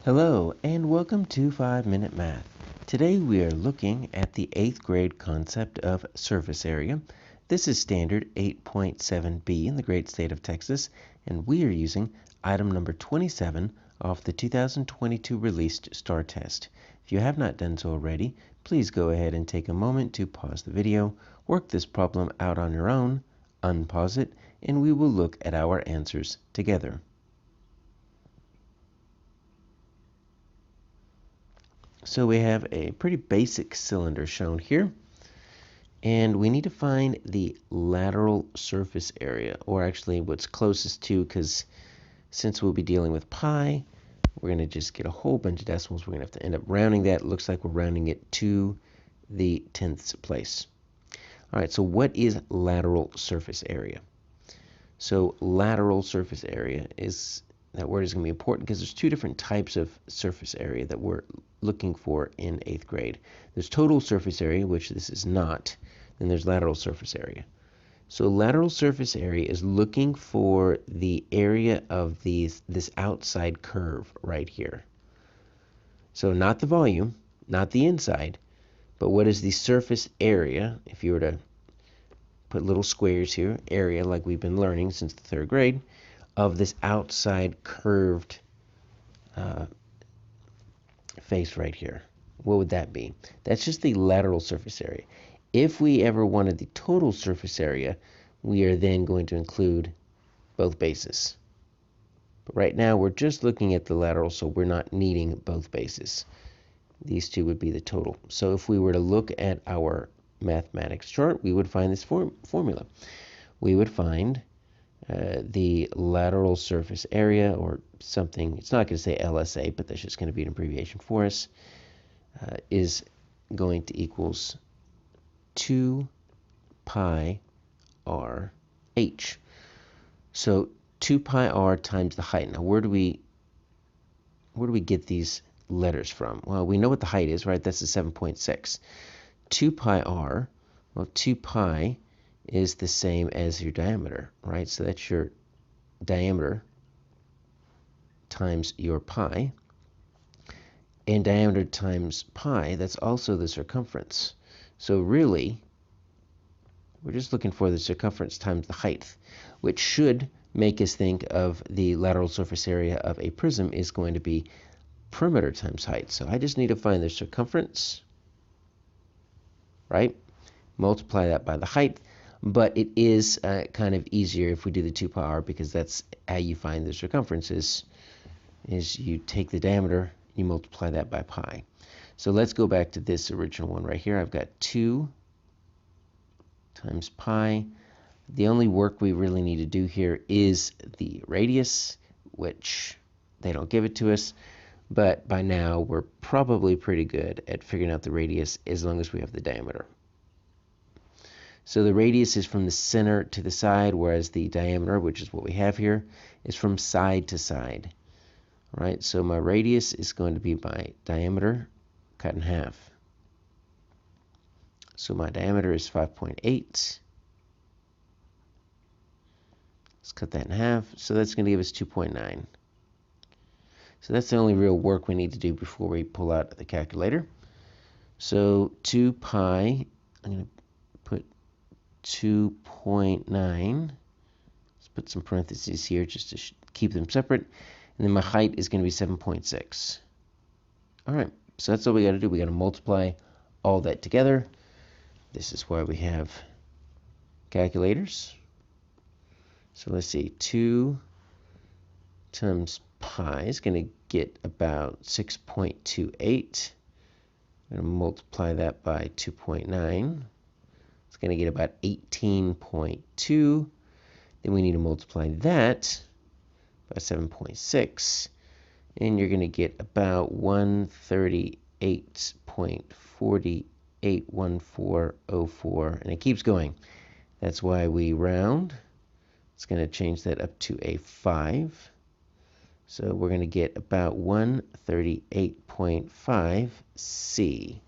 Hello and welcome to 5-Minute Math. Today we are looking at the 8th grade concept of surface area. This is standard 8.7b in the great state of Texas, and we are using item number 27 off the 2022 released STAAR test. If you have not done so already, please go ahead and take a moment to pause the video, work this problem out on your own, unpause it, and we will look at our answers together. So we have a pretty basic cylinder shown here, and we need to find the lateral surface area, or actually what's closest to, because since we'll be dealing with pi, we're going to just get a whole bunch of decimals. We're going to have to end up rounding that. It looks like we're rounding it to the 10th place. All right, so what is lateral surface area? So lateral surface area that word is going to be important because there's two different types of surface area that we're looking for in 8th grade. There's total surface area, which this is not, then there's lateral surface area. So lateral surface area is looking for the area of this outside curve right here. So not the volume, not the inside, but what is the surface area, if you were to put little squares here, area like we've been learning since the 3rd grade, of this outside curved face right here. What would that be? That's just the lateral surface area. If we ever wanted the total surface area, we are then going to include both bases. But right now we're just looking at the lateral, so we're not needing both bases. These two would be the total. So if we were to look at our mathematics chart, we would find this formula. We would find the lateral surface area, or something, it's not going to say LSA, but that's just going to be an abbreviation for us, is going to equals 2 pi r h. So 2 pi r times the height. Now where do we get these letters from? Well, we know what the height is, right? That's the 7.6. 2 pi r, well, 2 pi is the same as your diameter, right? So that's your diameter times your pi. And diameter times pi, that's also the circumference. So really, we're just looking for the circumference times the height, which should make us think of the lateral surface area of a prism is going to be perimeter times height. So I just need to find the circumference, right? Multiply that by the height. But it is kind of easier if we do the 2 pi r, because that's how you find the circumference is you take the diameter, you multiply that by pi. So let's go back to this original one right here. I've got 2 times pi. The only work we really need to do here is the radius, which they don't give it to us. But by now, we're probably pretty good at figuring out the radius as long as we have the diameter. So the radius is from the center to the side, whereas the diameter, which is what we have here, is from side to side. All right, so my radius is going to be my diameter cut in half. So my diameter is 5.8. Let's cut that in half. So that's going to give us 2.9. So that's the only real work we need to do before we pull out the calculator. So 2 pi, I'm going to put 2.9. Let's put some parentheses here just to keep them separate. And then my height is going to be 7.6. All right, so that's all we got to do. We got to multiply all that together. This is why we have calculators. So let's see, 2 times pi is going to get about 6.28. I'm going to multiply that by 2.9. It's going to get about 18.2. Then we need to multiply that by 7.6. And you're going to get about 138.481404. And it keeps going. That's why we round. It's going to change that up to a 5. So we're going to get about 138.5 C.